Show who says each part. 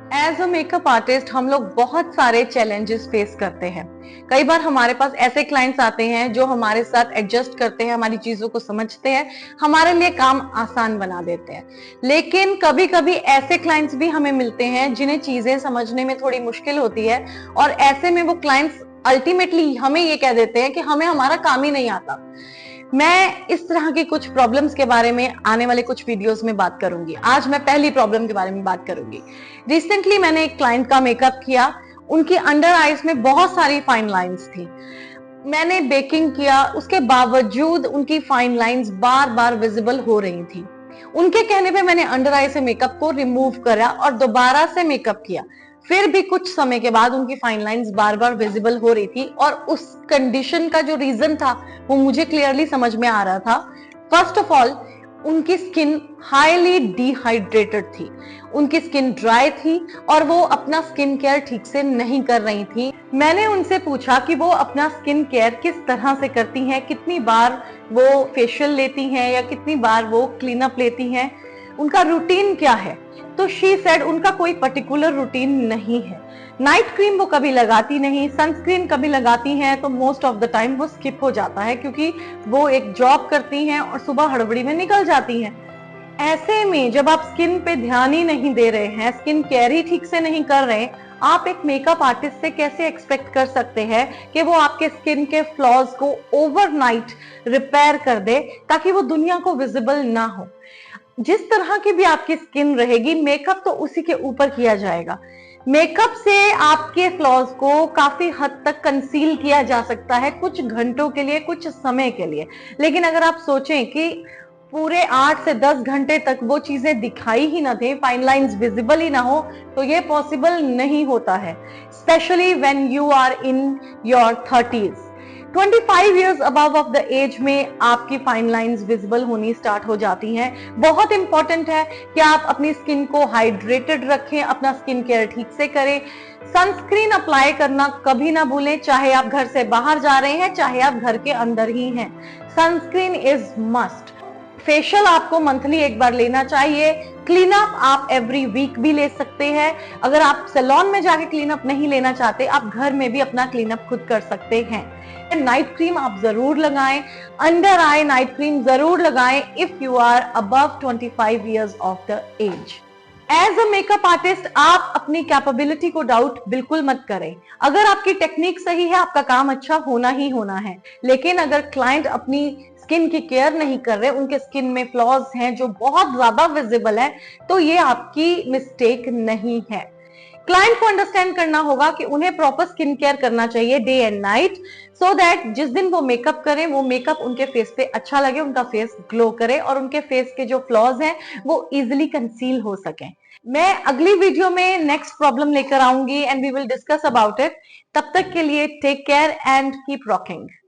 Speaker 1: As a makeup artist हम लोग बहुत सारे चैलेंजेस फेस करते हैं। कई बार हमारे पास ऐसे क्लाइंट्स आते हैं जो हमारे साथ एडजस्ट करते हैं, हमारी चीजों को समझते हैं, हमारे लिए काम आसान बना देते हैं। लेकिन कभी कभी ऐसे क्लाइंट्स भी हमें मिलते हैं जिन्हें चीजें समझने में थोड़ी मुश्किल होती है, और ऐसे में वो क्लाइंट्स अल्टीमेटली हमें ये कह देते हैं कि हमें हमारा काम ही नहीं आता। मैं इस तरह की कुछ प्रॉब्लम्स के बारे में आने वाले कुछ वीडियोस में बात करूंगी। आज मैं पहली प्रॉब्लम के बारे में बात करूंगी। रिसेंटली मैंने एक क्लाइंट का मेकअप किया। उनकी अंडर आईज में बहुत सारी फाइन लाइंस थी। मैंने बेकिंग किया, उसके बावजूद उनकी फाइन लाइंस बार बार विजिबल हो रही थी। उनके कहने पे मैंने अंडर आई से मेकअप को रिमूव करा और दोबारा से मेकअप किया। फिर भी कुछ समय के बाद उनकी फाइन लाइंस बार बार विजिबल हो रही थी, और उस कंडीशन का जो रीजन था वो मुझे क्लियरली समझ में आ रहा था। फर्स्ट ऑफ ऑल, उनकी स्किन हाईली डिहाइड्रेटेड थी, उनकी स्किन ड्राई थी और वो अपना स्किन केयर ठीक से नहीं कर रही थी। मैंने उनसे पूछा कि वो अपना स्किन केयर किस तरह से करती हैं, कितनी बार वो फेशियल लेती हैं या कितनी बार वो क्लीन अप लेती हैं, उनका रूटीन क्या है। तो शी सेड उनका कोई पर्टिकुलर रूटीन नहीं है। नाइट क्रीम वो कभी लगाती नहीं, सनस्क्रीन कभी लगाती हैं तो मोस्ट ऑफ द टाइम वो स्किप हो जाता है, क्योंकि वो एक जॉब करती हैं और सुबह हड़बड़ी में निकल जाती हैं। ऐसे में जब आप स्किन पे ध्यान ही नहीं दे रहे हैं, स्किन केयर ही ठीक से नहीं कर रहे, आप एक मेकअप आर्टिस्ट से कैसे एक्सपेक्ट कर सकते हैं कि वो आपके स्किन के फ्लॉज को ओवरनाइट रिपेयर कर दे ताकि वो दुनिया को विजिबल ना हो। जिस तरह की भी आपकी स्किन रहेगी, मेकअप तो उसी के ऊपर किया जाएगा। मेकअप से आपके फ्लॉज को काफी हद तक कंसील किया जा सकता है, कुछ घंटों के लिए, कुछ समय के लिए। लेकिन अगर आप सोचें कि पूरे 8 से 10 घंटे तक वो चीजें दिखाई ही ना दे, फाइन लाइंस विजिबल ही ना हो, तो ये पॉसिबल नहीं होता है। Specially when you are in your 30s, 25 years above of the age में आपकी फाइन लाइंस विजिबल होनी स्टार्ट हो जाती हैं। बहुत इंपॉर्टेंट है कि आप अपनी स्किन को हाइड्रेटेड रखें, अपना स्किन केयर ठीक से करें। सनस्क्रीन अप्लाई करना कभी ना भूलें, चाहे आप घर से बाहर जा रहे हैं, चाहे आप घर के अंदर ही हैं। Sunscreen is must. फेशियल आपको मंथली एक बार लेना चाहिए। क्लीन अप आप एवरी वीक भी ले सकते हैं। अगर आप सैलून में जाके क्लीन अप नहीं लेना चाहते, आप घर में भी अपना क्लीन अप खुद कर सकते हैं। नाइट क्रीम आप जरूर लगाएं, अंडर आई नाइट क्रीम जरूर लगाएं if you are above 25 years of the age. As a makeup artist आप अपनी कैपेबिलिटी को डाउट बिल्कुल मत करें। अगर आपकी टेक्निक सही है, आपका काम अच्छा होना ही होना है। लेकिन अगर क्लाइंट अपनी स्किन की केयर नहीं कर रहे, उनके स्किन में फ्लॉज हैं जो बहुत ज्यादा विजिबल है, तो ये आपकी मिस्टेक नहीं है। क्लाइंट को अंडरस्टैंड करना होगा कि उन्हें प्रॉपर स्किन केयर करना चाहिए day and night, so that जिस दिन वो मेकअप करें, वो मेकअप उनके फेस पे अच्छा लगे, उनका फेस ग्लो करे और उनके फेस के जो फ्लॉज हैं वो इजिली कंसील हो सकें। मैं अगली वीडियो में नेक्स्ट प्रॉब्लम लेकर आऊंगी and we will discuss about it. तब तक के लिए take care and keep rocking.